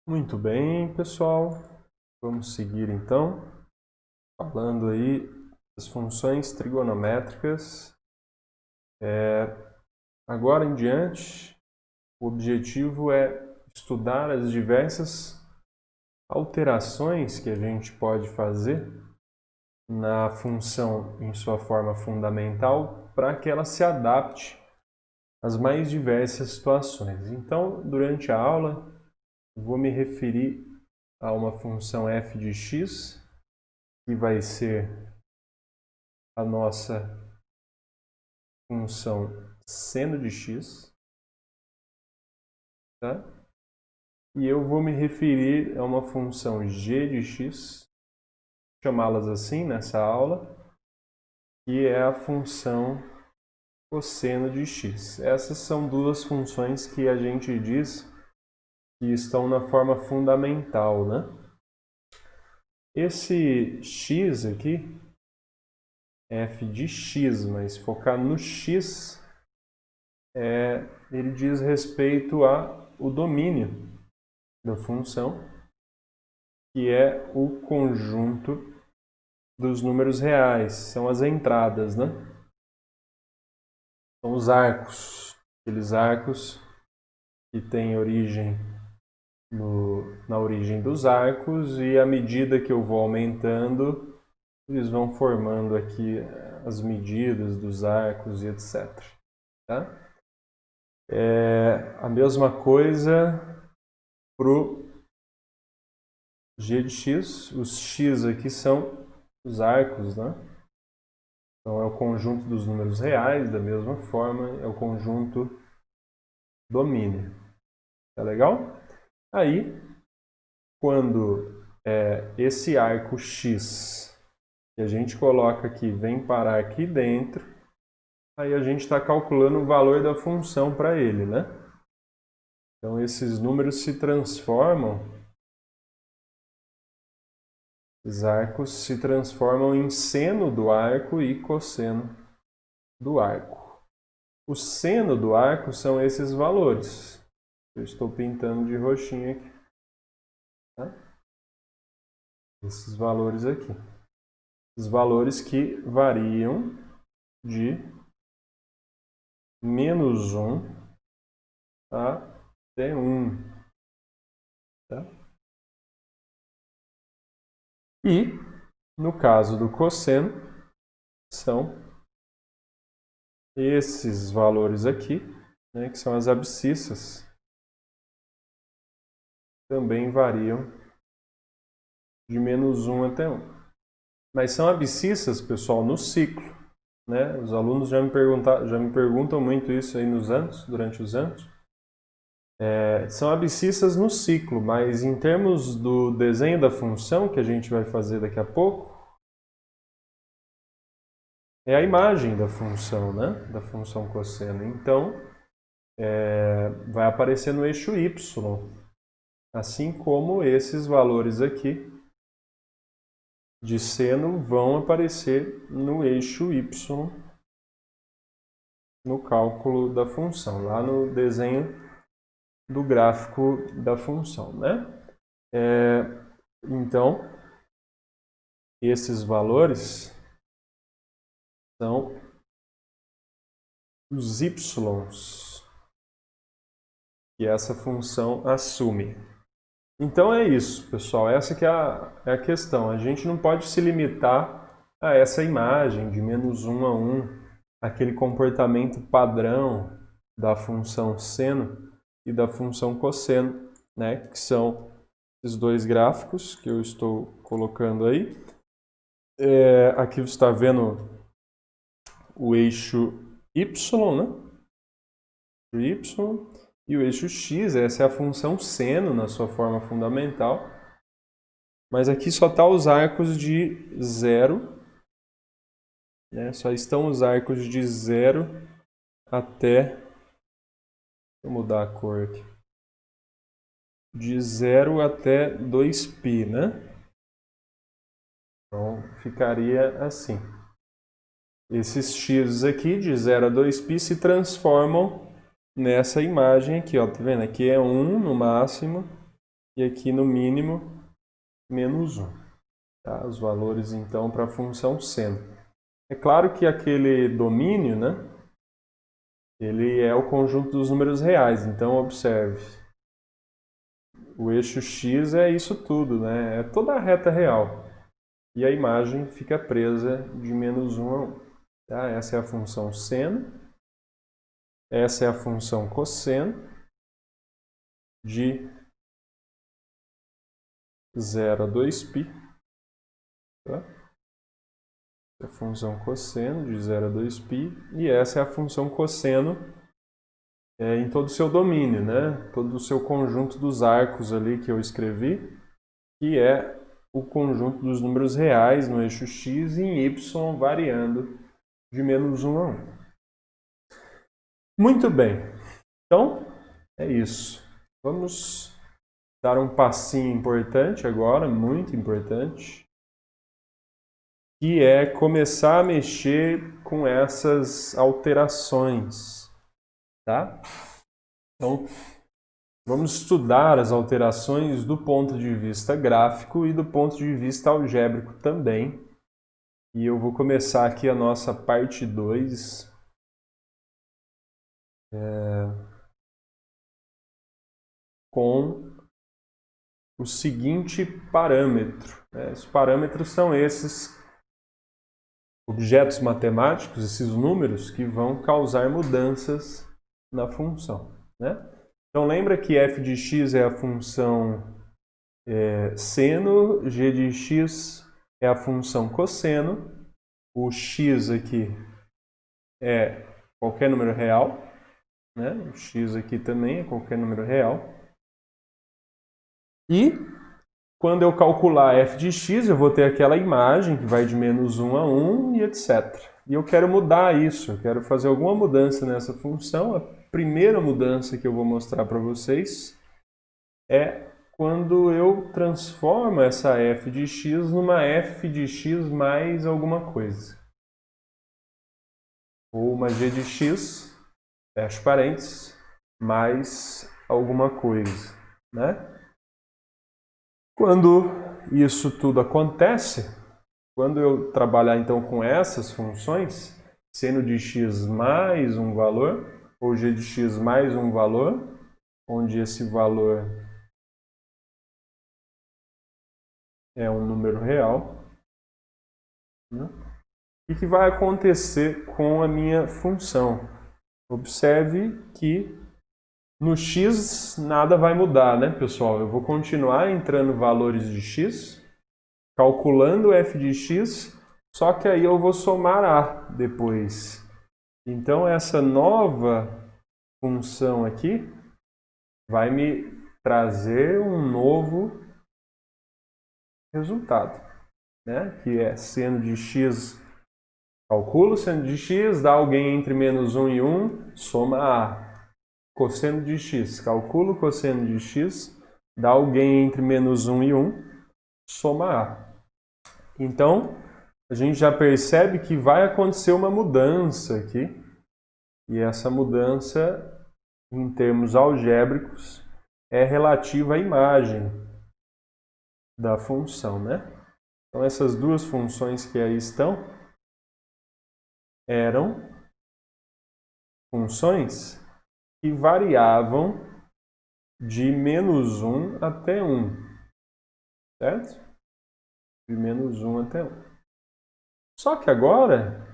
Muito bem, pessoal. Vamos seguir então, falando aí das funções trigonométricas. Agora em diante, o objetivo é estudar as diversas alterações que a gente pode fazer na função em sua forma fundamental para que ela se adapte às mais diversas situações. Então, durante a aula, vou me referir a uma função f de x, que vai ser a nossa função seno de x, tá? E eu vou me referir a uma função g de x, chamá-las assim nessa aula, que é a função cosseno de x. Essas são duas funções que a gente diz que estão na forma fundamental, né? Esse x aqui, f de x, mas focar no x, ele diz respeito ao domínio da função, que é o conjunto dos números reais, são as entradas, né? São os arcos, aqueles arcos que têm origem na origem dos arcos, e à medida que eu vou aumentando, eles vão formando aqui as medidas dos arcos e etc. Tá? A mesma coisa para o g de x. Os x aqui são os arcos, né? Então é o conjunto dos números reais, da mesma forma, é o conjunto domínio. Tá legal? Aí, quando esse arco x que a gente coloca aqui vem parar aqui dentro, aí a gente está calculando o valor da função para ele, né? Então esses números se transformam, os arcos se transformam em seno do arco e cosseno do arco. O seno do arco são esses valores. Eu estou pintando de roxinho aqui. Tá? Esses valores aqui. Os valores que variam de menos 1 até 1. Tá? E, no caso do cosseno, são esses valores aqui, né, que são as abscissas, também variam de menos 1 até 1. Mas são abscissas, pessoal, no ciclo. Né? Os alunos já me perguntam muito isso aí durante os anos. São abscissas no ciclo, mas em termos do desenho da função, que a gente vai fazer daqui a pouco, é a imagem da função, né? Da função cosseno. Então, vai aparecer no eixo y, assim como esses valores aqui de seno vão aparecer no eixo y no cálculo da função, lá no desenho do gráfico da função, né? Então, esses valores são os y's que essa função assume. Então é isso, pessoal. Essa que é a questão. A gente não pode se limitar a essa imagem de menos 1 a 1, aquele comportamento padrão da função seno e da função cosseno, né? Que são esses dois gráficos que eu estou colocando aí. Aqui você está vendo o eixo y, né? O y e o eixo x, essa é a função seno na sua forma fundamental. Mas aqui só está os arcos de 0, né? Só estão os arcos de 0 até... Vou mudar a cor aqui. De 0 até 2π, né? Então, ficaria assim. Esses x aqui, de 0 a 2π, se transformam nessa imagem aqui, ó. Tá vendo? Aqui é 1 no máximo e aqui no mínimo menos 1. Tá? Os valores então para a função seno. É claro que aquele domínio, né, ele é o conjunto dos números reais, então observe. O eixo x é isso tudo, né? É toda a reta real. E a imagem fica presa de menos 1 a 1. Tá? Essa é a função seno. Essa é a função cosseno de 0 a 2π. Tá? Essa é a função cosseno de 0 a 2π. E essa é a função cosseno em todo o seu domínio, né? Todo o seu conjunto dos arcos ali que eu escrevi, que é o conjunto dos números reais no eixo x e em y variando de menos 1 a 1. Muito bem. Então, é isso. Vamos dar um passinho importante agora, muito importante, que é começar a mexer com essas alterações, tá? Então, vamos estudar as alterações do ponto de vista gráfico e do ponto de vista algébrico também. E eu vou começar aqui a nossa parte 2. Com o seguinte parâmetro. Os parâmetros são esses objetos matemáticos, esses números que vão causar mudanças na função. Né? Então lembra que f de x é a função seno, g de x é a função cosseno, o x aqui é qualquer número real, né? O x aqui também é qualquer número real. E quando eu calcular f de x, eu vou ter aquela imagem que vai de menos 1 a 1 e etc. E eu quero mudar isso, eu quero fazer alguma mudança nessa função. A primeira mudança que eu vou mostrar para vocês é quando eu transformo essa f de x numa f de x mais alguma coisa. Ou uma g de x, fecho parênteses, mais alguma coisa, né? Quando isso tudo acontece, quando eu trabalhar então com essas funções, seno de x mais um valor, ou g de x mais um valor, onde esse valor é um número real, né? O que vai acontecer com a minha função? Observe que no x nada vai mudar, né, pessoal? Eu vou continuar entrando valores de x, calculando f de x, só que aí eu vou somar a depois. Então essa nova função aqui vai me trazer um novo resultado, né? Que é seno de x, calculo seno de x, dá alguém entre menos 1 e 1, soma a. Cosseno de x, calculo cosseno de x, dá alguém entre menos 1 e 1, soma a. Então, a gente já percebe que vai acontecer uma mudança aqui, e essa mudança, em termos algébricos, é relativa à imagem da função, né? Então, essas duas funções que aí estão eram funções que variavam de menos 1 até 1, certo? De menos 1 até 1. Só que agora,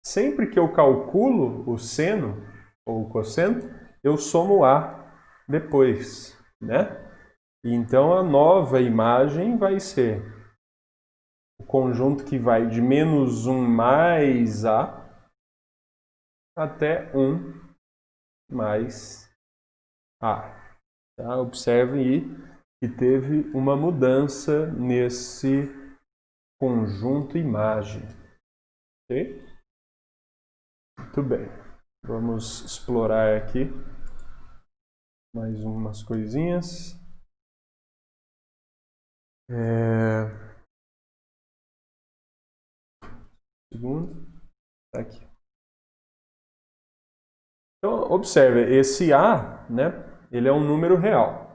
sempre que eu calculo o seno ou o cosseno, eu somo a depois, né? E então a nova imagem vai ser o conjunto que vai de menos 1 mais a até 1 mais a. Tá? Observe aí que teve uma mudança nesse conjunto imagem. Ok? Muito bem. Vamos explorar aqui mais umas coisinhas. Segundo. Tá aqui. Então, observe, esse A, né, ele é um número real.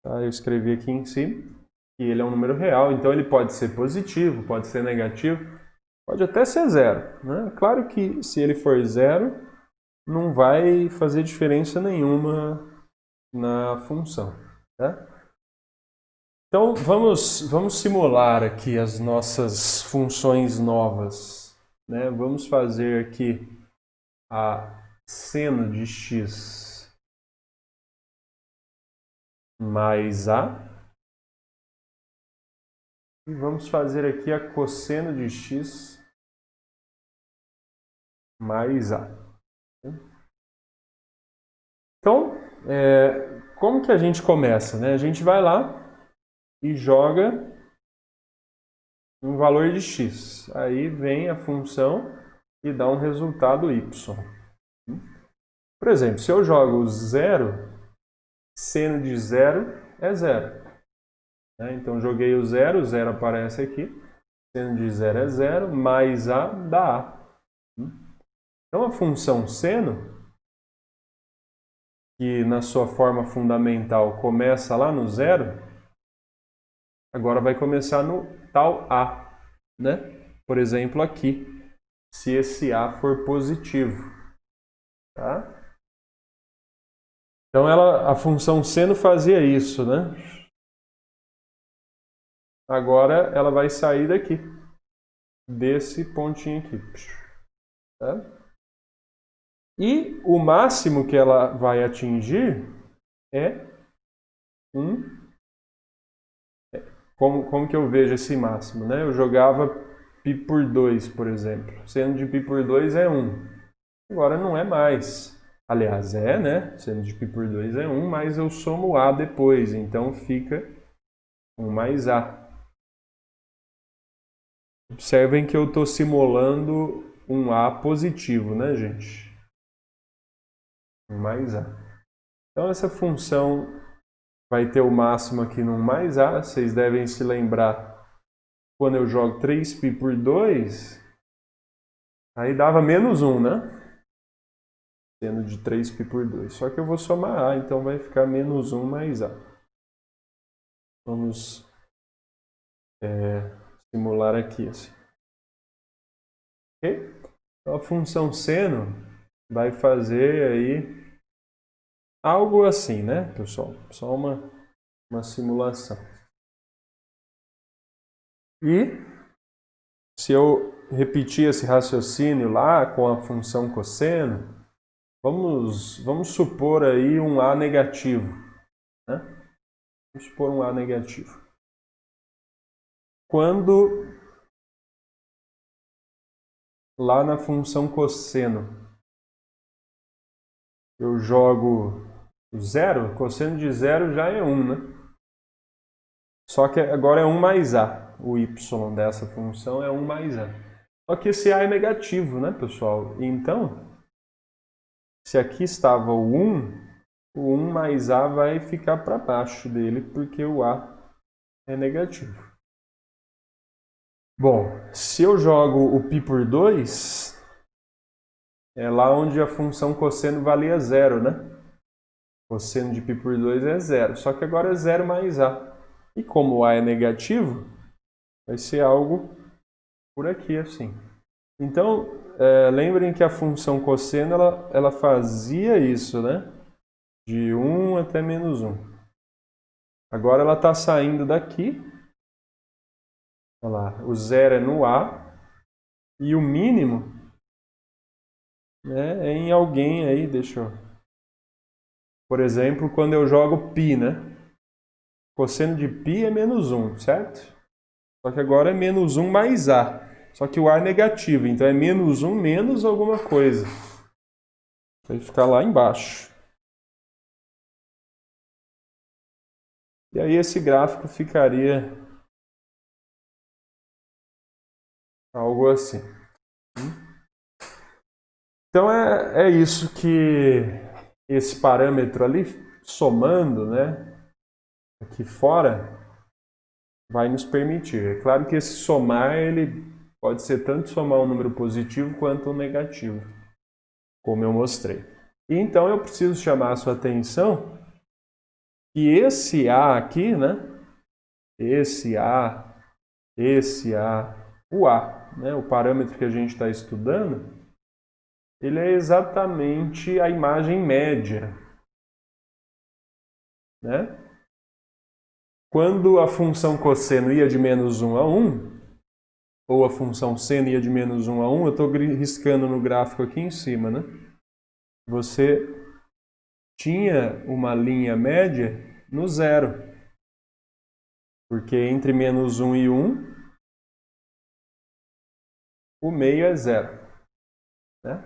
Tá? Eu escrevi aqui em cima que ele é um número real, então ele pode ser positivo, pode ser negativo, pode até ser zero. Né? Claro que se ele for zero, não vai fazer diferença nenhuma na função. Tá? Então, vamos simular aqui as nossas funções novas. Né? Vamos fazer aqui a seno de x mais a. E vamos fazer aqui a cosseno de x mais a. Então, como que a gente começa? Né? A gente vai lá e joga um valor de x. Aí vem a função e dá um resultado y. Por exemplo, se eu jogo 0, seno de 0 é 0. Então, joguei o 0 aparece aqui. Seno de 0 é 0, mais a dá a. Então, a função seno, que na sua forma fundamental começa lá no 0, agora vai começar no tal a. Né? Por exemplo, aqui, se esse a for positivo. Tá? Então, a função seno fazia isso, né? Agora, ela vai sair daqui, desse pontinho aqui. Tá? E o máximo que ela vai atingir é Como que eu vejo esse máximo? Né? Eu jogava π por 2, por exemplo. Seno de π por 2 é 1. Agora não é mais. Aliás, né? Seno de π por 2 é 1, mas eu somo a depois. Então fica 1 mais a. Observem que eu estou simulando um a positivo, né, gente? 1 mais a. Então essa função vai ter o máximo aqui no 1 mais a. Vocês devem se lembrar quando eu jogo 3π por 2, aí dava menos 1, né? Seno de 3π por 2. Só que eu vou somar a, então vai ficar menos 1 mais a. Vamos simular aqui assim. Ok? Então a função seno vai fazer aí algo assim, né, pessoal? Só uma simulação. E se eu repetir esse raciocínio lá com a função cosseno, vamos supor aí um a negativo. Né? Vamos supor um a negativo. Quando lá na função cosseno eu jogo 0, cosseno de 0 já é 1, né? Só que agora é 1 mais a. O y dessa função é 1 mais a. Só que esse a é negativo, né, pessoal? Então, se aqui estava o 1 mais a vai ficar para baixo dele, porque o a é negativo. Bom, se eu jogo o π por 2, é lá onde a função cosseno valia 0, né? Cosseno de π por 2 é 0, só que agora é 0 mais a. E como o a é negativo, vai ser algo por aqui, assim. Então, lembrem que a função cosseno, ela fazia isso, né? De 1 até menos 1. Agora ela está saindo daqui. Olha lá, o 0 é no a. E o mínimo, né, é em alguém aí, deixa eu... Por exemplo, quando eu jogo π, né? Cosseno de π é menos 1, certo? Só que agora é menos 1 mais a. Só que o a é negativo, então é menos 1 menos alguma coisa. Vai ficar lá embaixo. E aí esse gráfico ficaria algo assim. Então é isso que esse parâmetro ali, somando, né, aqui fora, vai nos permitir. É claro que esse somar, ele pode ser tanto somar um número positivo quanto um negativo, como eu mostrei. E então eu preciso chamar a sua atenção que esse A aqui, né? Esse A, o A, né? O parâmetro que a gente está estudando, ele é exatamente a imagem média, né? Quando a função cosseno ia de menos 1 a 1, ou a função seno ia de menos 1 a 1, eu estou riscando no gráfico aqui em cima, né? Você tinha uma linha média no zero, porque entre menos 1 e 1, o meio é zero, né?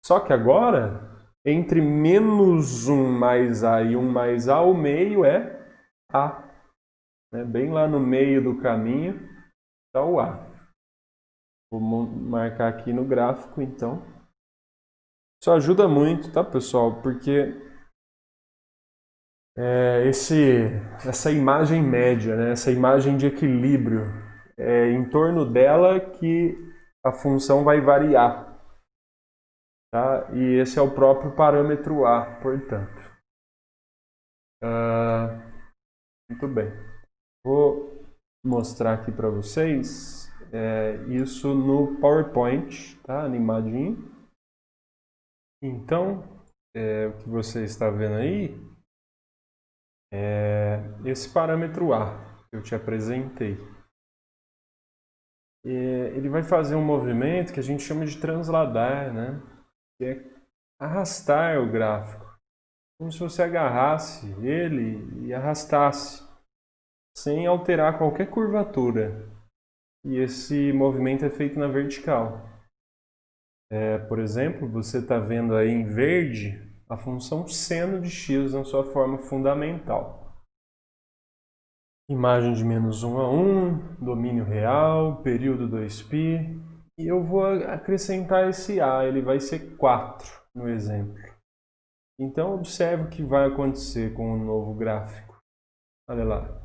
Só que agora, entre menos 1 mais A e 1 mais A, o meio é A. Né? Bem lá no meio do caminho está o A. Vou marcar aqui no gráfico, então. Isso ajuda muito, tá, pessoal? Porque essa imagem média, né? Essa imagem de equilíbrio, é em torno dela que a função vai variar. Tá? E esse é o próprio parâmetro A, portanto. Muito bem. Vou mostrar aqui para vocês isso no PowerPoint, tá? Animadinho. Então, o que você está vendo aí é esse parâmetro A que eu te apresentei. Ele vai fazer um movimento que a gente chama de transladar, né? Que é arrastar o gráfico. Como se você agarrasse ele e arrastasse, sem alterar qualquer curvatura. E esse movimento é feito na vertical. Por exemplo, você está vendo aí em verde a função seno de x na sua forma fundamental. Imagem de menos 1 a 1, domínio real, período 2π. E eu vou acrescentar esse A, ele vai ser 4 no exemplo. Então, observe o que vai acontecer com o novo gráfico. Olha lá.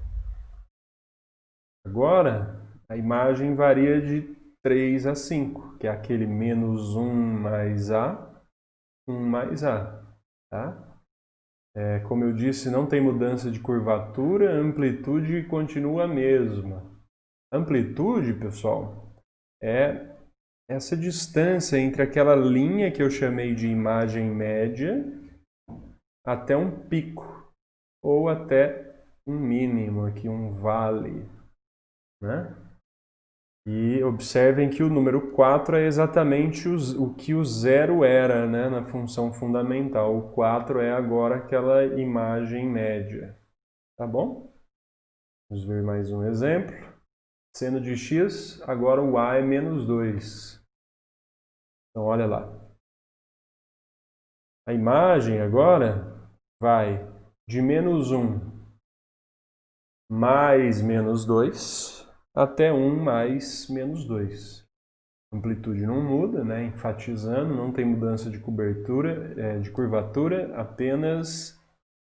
Agora, a imagem varia de 3 a 5, que é aquele menos 1 mais A, 1 mais A. Tá? Como eu disse, não tem mudança de curvatura, a amplitude continua a mesma. Amplitude, pessoal, é essa distância entre aquela linha que eu chamei de imagem média até um pico, ou até um mínimo, aqui um vale, né? E observem que o número 4 é exatamente o que o zero era, né, na função fundamental. O 4 é agora aquela imagem média. Tá bom? Vamos ver mais um exemplo. Seno de x, agora o A é menos 2. Então, olha lá. A imagem agora vai de menos 1 mais menos 2 até 1 mais menos 2. A amplitude não muda, né? Enfatizando, não tem mudança de cobertura, de curvatura, apenas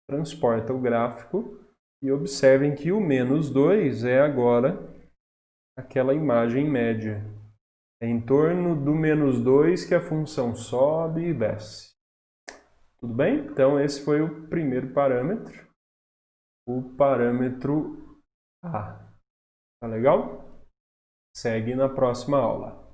transporta o gráfico. E observem que o menos 2 é agora aquela imagem média. É em torno do menos 2 que a função sobe e desce. Tudo bem? Então, esse foi o primeiro parâmetro, o parâmetro A. Tá legal? Segue na próxima aula.